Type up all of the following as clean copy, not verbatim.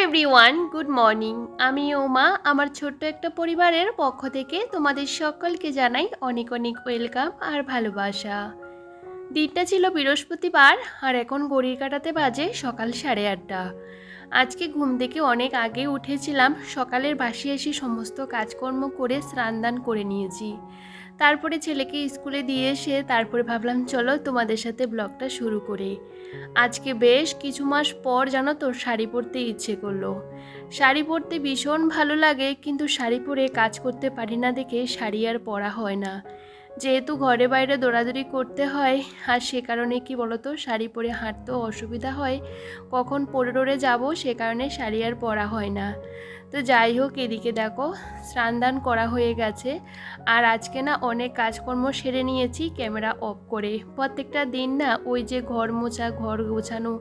Everyone, good morning. আমি ওমা। আমার ছোট্ট একটা পরিবারের পক্ষ থেকে তোমাদের সকলকে জানাই অনেক অনেক ওয়েলকাম আর ভালোবাসা। দিনটা ছিল বৃহস্পতিবার আর এখন ঘড়ির কাঁটাতে বাজে সকাল 8:30। আজকে ঘুম থেকে অনেক আগে উঠেছিলাম। সকালের বাসি এসে সমস্ত কাজকর্ম করে স্নান দান করে নিয়েছি। তারপরে ছেলেকে স্কুলে দিয়ে এসে তারপরে ভাবলাম চলো তোমাদের সাথে ব্লগটা শুরু করে। আজকে বেশ কিছু মাস পর জানো তো শাড়ি পরতে ইচ্ছে করলো। শাড়ি পরতে ভীষণ ভালো লাগে, কিন্তু শাড়ি পরে কাজ করতে পারি না দেখে শাড়ি আর পরা হয় না। যেহেতু ঘরে বাইরে দৌড়াদৌড়ি করতে হয়, আর সে কারণে কি বলতো শাড়ি পরে হাঁটতেও অসুবিধা হয়, কখন পরে টরে যাবো, সে কারণে শাড়ি আর পরা হয় না। তো যাই হোক, এদিকে দেখো স্নান দান করা হয়ে গেছে। আর আজকে না অনেক কাজকর্ম সেরে নিয়েছি ক্যামেরা অফ করে। প্রত্যেকটা দিন না ওই যে ঘর মোছা, ঘর গোছানো,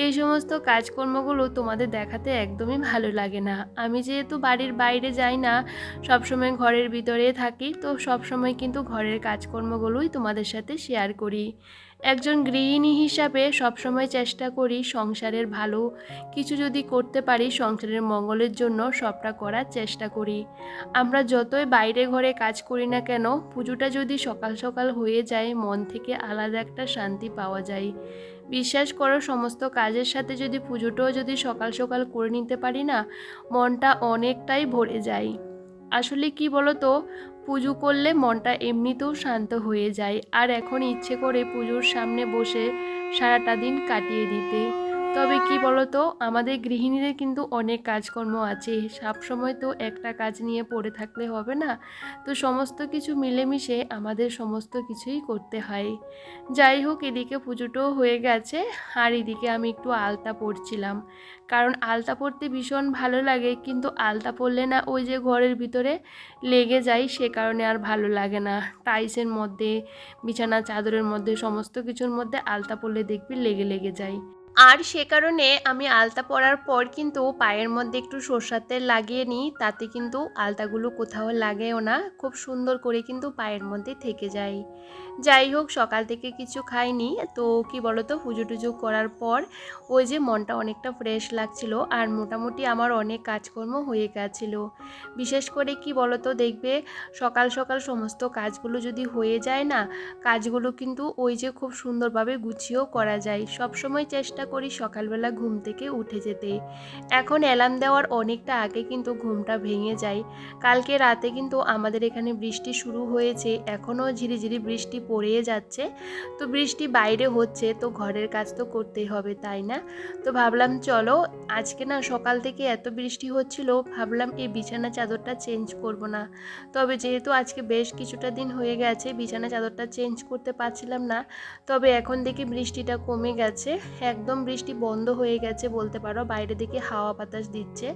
এই সমস্ত কাজকর্মগুলো তোমাদের দেখাতে একদমই ভালো লাগে না। আমি যেহেতু বাড়ির বাইরে যাই না, সবসময় ঘরের ভিতরে থাকি, তো সবসময় কিন্তু ঘরের কাজকর্মগুলোই তোমাদের সাথে শেয়ার করি। একজন গৃহিণী হিসাবে সবসময় চেষ্টা করি সংসারের ভালো কিছু যদি করতে পারি, সংসারের মঙ্গলের জন্য সবটা করার চেষ্টা করি। আমরা যতই বাইরে ঘরে কাজ করি না কেন, পুজোটা যদি সকাল সকাল হয়ে যায়, মন থেকে আলাদা একটা শান্তি পাওয়া যায়। বিশ্বাস করো, সমস্ত কাজের সাথে যদি পুজোটাও যদি সকাল সকাল করে নিতে পারি না, মনটা অনেকটাই ভরে যায়। আসলে কি বলো তো, পুজো করলে মনটা এমনিতেও শান্ত হয়ে যায়। আর এখন ইচ্ছে করে পুজোর সামনে বসে সারাটা দিন কাটিয়ে দিতে। তবে কি বলো তো, আমাদের গৃহিণীদের কিন্তু অনেক কাজকর্ম আছে, সবসময় তো একটা কাজ নিয়ে পড়ে থাকলে হবে না। তো সমস্ত কিছু মিলেমিশে আমাদের সমস্ত কিছুই করতে হয়। যাই হোক, এদিকে পুজোটাও হয়ে গেছে। আর এদিকে আমি একটু আলতা পরছিলাম, কারণ আলতা পরতে ভীষণ ভালো লাগে, কিন্তু আলতা পরলে না ওই যে ঘরের ভিতরে লেগে যায়, সে কারণে আর ভালো লাগে না। টাইসের মধ্যে, বিছানা চাদরের মধ্যে, সমস্ত কিছুর মধ্যে আলতা পরলে দেখবি লেগে লেগে যায়। আর সে কারণে আমি আলতা পরার পর কিন্তু পায়ের মধ্যে একটু সরষের তেল লাগিয়ে নিই, তাতে কিন্তু আলতাগুলো কোথাও লাগেও না, খুব সুন্দর করে কিন্তু পায়ের মধ্যে থেকে যায়। যাই হোক, সকাল থেকে কিছু খাইনি, তো কি বলতো পুজো টুজো করার পর ওই যে মনটা অনেকটা ফ্রেশ লাগছিল, আর মোটামুটি আমার অনেক কাজকর্ম হয়ে গেছিল। বিশেষ করে কি বলতো, দেখবে সকাল সকাল সমস্ত কাজগুলো যদি হয়ে যায় না, কাজগুলো কিন্তু ওই যে খুব সুন্দরভাবে গুছিয়েও করা যায়। সবসময় চেষ্টা করি সকালবেলা ঘুম থেকে উঠে যেতে। এখন অ্যালার্ম দেওয়ার অনেকটা আগে কিন্তু ঘুমটা ভেঙে যায়। কালকে রাতে কিন্তু আমাদের এখানে বৃষ্টি শুরু হয়েছে, এখনও ঝিরিঝিরি বৃষ্টি পড়েই যাচ্ছে। তো বৃষ্টি বাইরে হচ্ছে, তো ঘরের কাজ তো করতেই হবে, তাই না? তো ভাবলাম চলো, আজকে না সকাল থেকে এত বৃষ্টি হচ্ছিল, ভাবলাম এই বিছানা চাদরটা চেঞ্জ করব না। তবে যেহেতু আজকে বেশ কিছুটা দিন হয়ে গেছে বিছানা চাদরটা চেঞ্জ করতে পারছিলাম না, তবে এখন দেখি বৃষ্টিটা কমে গেছে, একদম বৃষ্টি বন্ধ হয়ে গেছে বলতে পারো। বাইরে দিকে হাওয়া বাতাস দিচ্ছে,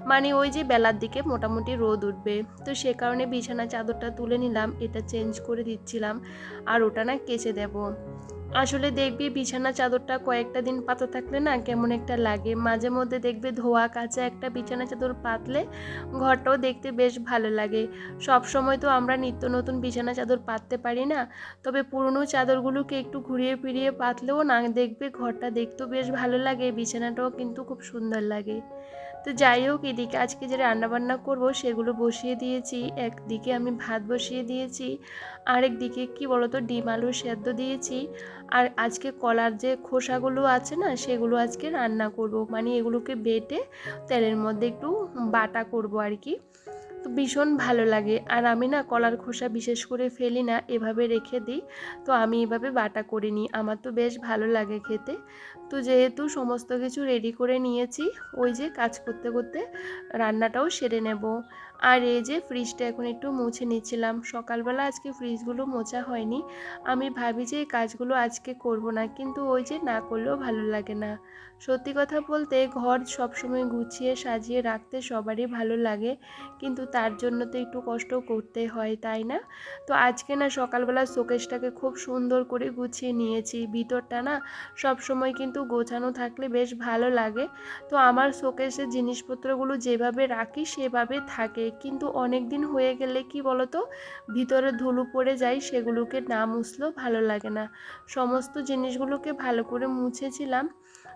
মানে ওই যে বেলার দিকে মোটামুটি রোদ উঠবে। তো সে কারণে বিছানা চাদরটা তুলে নিলাম, এটা চেঞ্জ করে দিচ্ছিলাম, আর ওটা না কেচে দেব। আসলে দেখবি বিছানা চাদরটা কয়েকটা দিন পাতা থাকলে না কেমন একটা লাগে, মাঝে মধ্যে দেখবে ধোয়া কাচা একটা বিছানা চাদর পাতলে ঘরটাও দেখতে বেশ ভালো লাগে। সব সময় তো আমরা নিত্য নতুন বিছানা চাদর পাততে পারি না, তবে পুরনো চাদরগুলোকে একটু ঘুরিয়ে ফিরিয়ে পাতলেও না দেখবে ঘরটা দেখতেও বেশ ভালো লাগে, বিছানাটাও কিন্তু খুব সুন্দর লাগে। তো যাই হোক, এদিকে আজকে যে রান্নাবান্না করব সেগুলো বসিয়ে দিয়েছি। একদিকে আমি ভাত বসিয়ে দিয়েছি, আরেকদিকে কি বলতো ডিম আলু সেদ্ধ দিয়েছি। আর আজকে কলার যে খোসাগুলো আছে না, সেগুলো আজকে রান্না করব, মানে এগুলোকে বেটে তেলের মধ্যে একটু বাটা করব আর কি। তো ভীষণ ভালো লাগে। আর আমি না কলার খোসা বিশেষ করে ফেলি না, এভাবে রেখে দিই। তো আমি এভাবে বাটা করে নিই, আমার তো বেশ ভালো লাগে খেতে। তো যেহেতু সমস্ত কিছু রেডি করে নিয়েছি, ওই যে কাজ করতে করতে রান্নাটাও সেরে নেব। আর এই যে ফ্রিজটা এখন একটু মুছে নিচ্ছিলাম, সকালবেলা আজকে ফ্রিজগুলো মোছা হয়নি। আমি ভাবি যে এই কাজগুলো আজকে করব না, কিন্তু ওই যে না করলেও ভালো লাগে না। সত্যি কথা বলতে ঘর সবসময় গুছিয়ে সাজিয়ে রাখতে সবারই ভালো লাগে, কিন্তু তার জন্য তো একটু কষ্ট করতে হয়, তাই না? তো আজকে না সকালবেলা শোকেসটাকে খুব সুন্দর করে গুছিয়ে নিয়েছি, ভিতরটা না সব সময় কিন্তু গোছানো থাকলে বেশ ভালো লাগে। তো আমার শোকেসের জিনিসপত্রগুলো যেভাবে রাখি সেভাবে থাকে, কিন্তু অনেক দিন হয়ে গেলে কি বলতো ভিতরে ধুলো পড়ে যায়, সেগুলোকে না মুছলেও ভালো লাগে না। সমস্ত জিনিসগুলোকে ভালো করে মুছেছিলাম,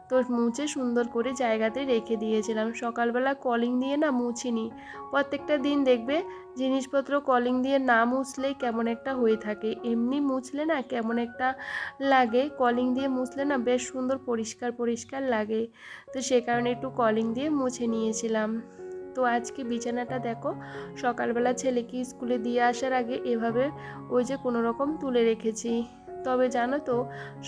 তো মুছে সুন্দর করে জায়গাতে রেখে দিয়েছিলাম। সকালবেলা কলিং দিয়ে না মুছিনি। প্রত্যেকটা দিন দেখবে জিনিসপত্র কলিং দিয়ে না মুছলেই কেমন একটা হয়ে থাকে, এমনি মুছলে না কেমন একটা লাগে, কলিং দিয়ে মুছলে না বেশ সুন্দর পরিষ্কার পরিষ্কার লাগে। তো সে কারণে একটু কলিং দিয়ে মুছে নিয়েছিলাম। তো আজকে বিছানাটা দেখো সকালবেলা ছেলেকে স্কুলে দিয়ে আসার আগে এভাবে ওই যে কোনো রকম তুলে রেখেছি। তবে জানো তো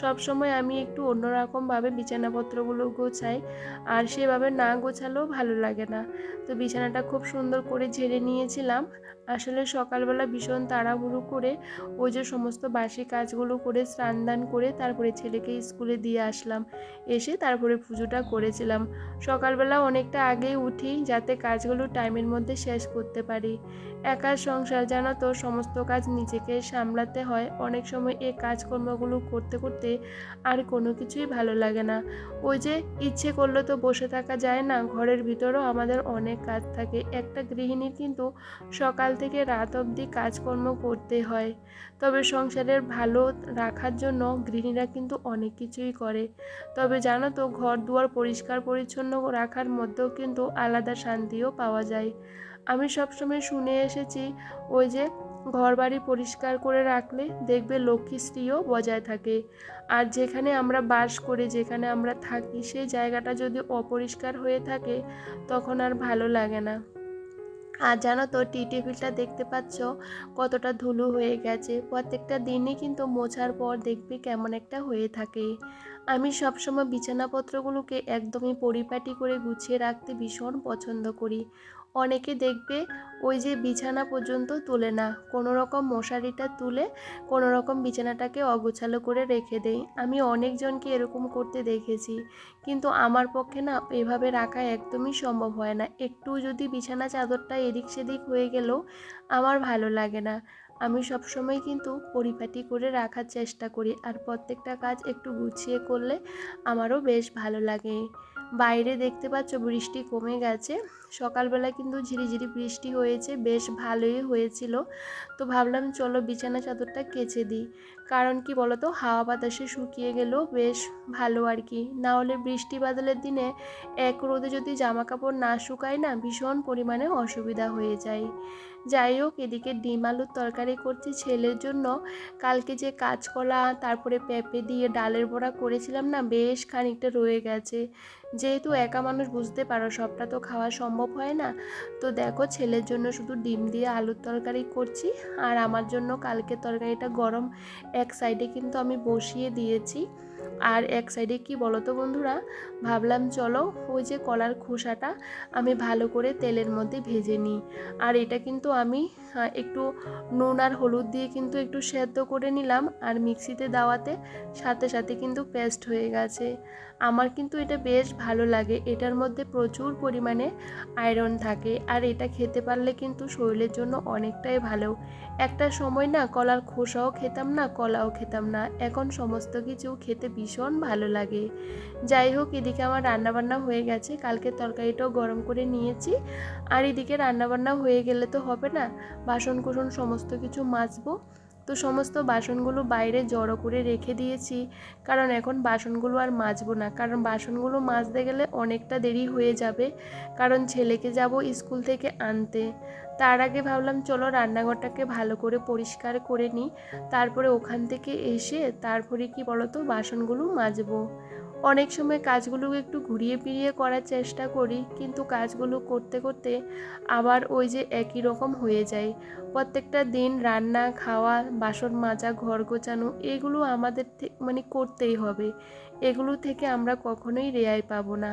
সব সময় আমি একটু অন্যরকমভাবে বিছানাপত্রগুলো গোছাই, আর সেভাবে না গোছালেও ভালো লাগে না। তো বিছানাটা খুব সুন্দর করে ঝেড়ে নিয়েছিলাম। আসলে সকালবেলা ভীষণ তাড়াহুড়ো করে ওই যে সমস্ত বাসি কাজগুলো করে স্নান দান করে তারপরে ছেলেকে স্কুলে দিয়ে আসলাম, এসে তারপরে পুজোটা করেছিলাম। সকালবেলা অনেকটা আগেই উঠি যাতে কাজগুলো টাইমের মধ্যে শেষ করতে পারি। একা সংসার জানো তো, সমস্ত কাজ নিজেকে সামলাতে হয়। অনেক সময় এই কাজকর্মগুলো করতে করতে আর কোনো কিছুই ভালো লাগে না। ওই যে ইচ্ছে করলে তো বসে থাকা যায় না, ঘরের ভিতরেও আমাদের অনেক কাজ থাকে। একটা গৃহিণীর কিন্তু সকাল থেকে রাত অবধি কাজকর্ম করতে হয়। তবে সংসারের ভালো রাখার জন্য গৃহিণীরা কিন্তু অনেক কিছুই করে। তবে জানো তো ঘর দুয়ার পরিষ্কার পরিচ্ছন্ন রাখার মধ্যেও কিন্তু আলাদা শান্তিও পাওয়া যায়। আমি সবসময় শুনে এসেছি ওই যে ঘরবাড়ি পরিষ্কার করে রাখলে দেখবে লক্ষ্মীশ্রীও বজায় থাকে। আর যেখানে আমরা বাস করি, যেখানে আমরা থাকি, সেই জায়গাটা যদি অপরিষ্কার হয়ে থাকে তখন আর ভালো লাগে না। আর জানো তো টি টেবিলটা দেখতে পাচ্ছ কতটা ধুলো হয়ে গেছে, প্রত্যেকটা দিনই কিন্তু মোছার পর দেখবে কেমন একটা হয়ে থাকে। আমি সবসময় বিছানাপত্রগুলোকে একদমই পরিপাটি করে গুছিয়ে রাখতে ভীষণ পছন্দ করি। অনেকে দেখবে ওই যে বিছানা পর্যন্ত তোলে না, কোনো রকম মশারিটা তুলে কোনো রকম বিছানাটাকে অগোছালো করে রেখে দেয়। আমি অনেকজনকে এরকম করতে দেখেছি, কিন্তু আমার পক্ষে না এভাবে রাখা একদমই সম্ভব হয় না। একটু যদি বিছানা চাদরটা এদিক সেদিক হয়ে গেলেও আমার ভালো লাগে না। আমি সবসময় কিন্তু পরিপাটি করে রাখার চেষ্টা করি, আর প্রত্যেকটা কাজ একটু গুছিয়ে করলে আমারও বেশ ভালো লাগে। বাইরে দেখতে পাচ্ছ বৃষ্টি কমে গেছে, সকালবেলা কিন্তু ঝিরিঝিরি বৃষ্টি হয়েছে, বেশ ভালোই হয়েছিল। তো ভাবলাম চলো বিছানা চাদরটা কেচে দিই, কারণ কি বলতো হাওয়া বাতাসে শুকিয়ে গেলেও বেশ ভালো আর কি। না হলে বৃষ্টি বাদলের দিনে এক রোদে যদি জামা কাপড় না শুকায় না ভীষণ পরিমাণে অসুবিধা হয়ে যায়। যাই হোক, এদিকে ডিম আলুর তরকারি করছি ছেলের জন্য। কালকে যে কাঁচকলা তারপরে পেঁপে দিয়ে ডালের বড়া করেছিলাম না, বেশ খানিকটা রয়ে গেছে। যেহেতু একা মানুষ বুঝতে পারো সবটা তো খাওয়া সম্ভব হয় না। তো দেখো ছেলের জন্য শুধু ডিম দিয়ে আলুর তরকারি করছি, আর আমার জন্য কালকে তরকারিটা গরম এক সাইডে কিন্তু আমি বসিয়ে দিয়েছি। আর এক সাইডে কি বলতো বন্ধুরা, ভাবলাম চলো ওই যে কলার খোসাটা আমি ভালো করে তেলের মধ্যে ভেজে নিই। আর এটা কিন্তু আমি একটু নুন আর হলুদ দিয়ে কিন্তু একটু সেদ্ধ করে নিলাম, আর মিক্সিতে দেওয়াতে সাথে সাথে কিন্তু পেস্ট হয়ে গেছে। আমার কিন্তু এটা বেশ ভালো লাগে, এটার মধ্যে প্রচুর পরিমাণে আয়রন থাকে, আর এটা খেতে পারলে কিন্তু শরীরের জন্য অনেকটাই ভালো। একটা সময় না কলার খোসাও খেতাম না, কলাও খেতাম না, এখন সমস্ত কিছু খেতে ভীষণ ভালো লাগে। যাই হোক, এদিকে আমার রান্নাবান্না হয়ে গেছে, কালকে তরকারিটাও গরম করে নিয়েছি। আর এদিকে রান্নাবান্না হয়ে গেলে তো হবে না, বাসন কোসন সমস্ত কিছু মাজবো। তো সমস্ত বাসনগুলো বাইরে জড়ো করে রেখে দিয়েছি, কারণ এখন বাসনগুলো আর মাজবো না, কারণ বাসনগুলো মাজতে গেলে অনেকটা দেরি হয়ে যাবে, কারণ ছেলেকে যাব স্কুল থেকে আনতে। তার আগে ভাবলাম চলো রান্নাঘরটাকে ভালো করে পরিষ্কার করে নিই, তারপরে ওখান থেকে এসে তারপরে কি বলতো বাসনগুলো মাজবো। অনেক সময় কাজগুলো একটু ঘুরিয়ে ফিরিয়ে করার চেষ্টা করি, কিন্তু কাজগুলো করতে করতে আবার ওই যে একই রকম হয়ে যায়। প্রত্যেকটা দিন রান্না খাওয়া বাসন মাজা ঘর গোছানো এগুলো আমাদের মানে করতেই হবে, এগুলো থেকে আমরা কখনোই রেহাই পাবো না।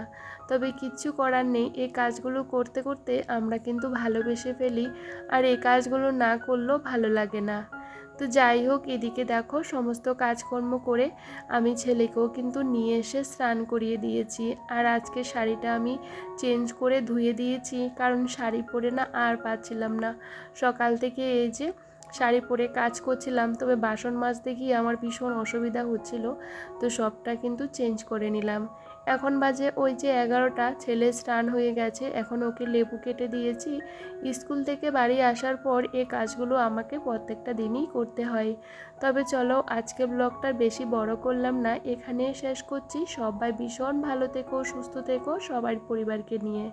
তবে কিচ্ছু করার নেই, এই কাজগুলো করতে করতে আমরা কিন্তু ভালোবেসে ফেলি, আর এই কাজগুলো না করলেও ভালো লাগে না। তো যাই হোক, এদিকে দেখো সমস্ত কাজকর্ম করে আমি ছেলেকেও কিন্তু নিয়ে এসে স্নান করিয়ে দিয়েছি। আর আজকে শাড়িটা আমি চেঞ্জ করে ধুয়ে দিয়েছি, কারণ শাড়ি পরে না আর পাচ্ছিলাম না। সকাল থেকে এই যে শাড়ি পরে কাজ করছিলাম, তবে বাসন মাজতে গিয়ে আমার ভীষণ অসুবিধা হচ্ছিল, তো সবটা কিন্তু চেঞ্জ করে নিলাম। এখন বাজে ওই যে 11টা, ছেলে স্নান হয়ে গেছে, এখন ওকে লেবু কেটে দিয়েছি। স্কুল থেকে বাড়ি আসার পর এই কাজগুলো আমাকে প্রত্যেকটা দিনই করতে হয়। তবে চলো আজকে ব্লগটা বেশি বড় করলাম না, এখানেই শেষ করছি। সবাই ভীষণ ভালো থেকো, সুস্থ থেকো সবার পরিবারকে নিয়ে।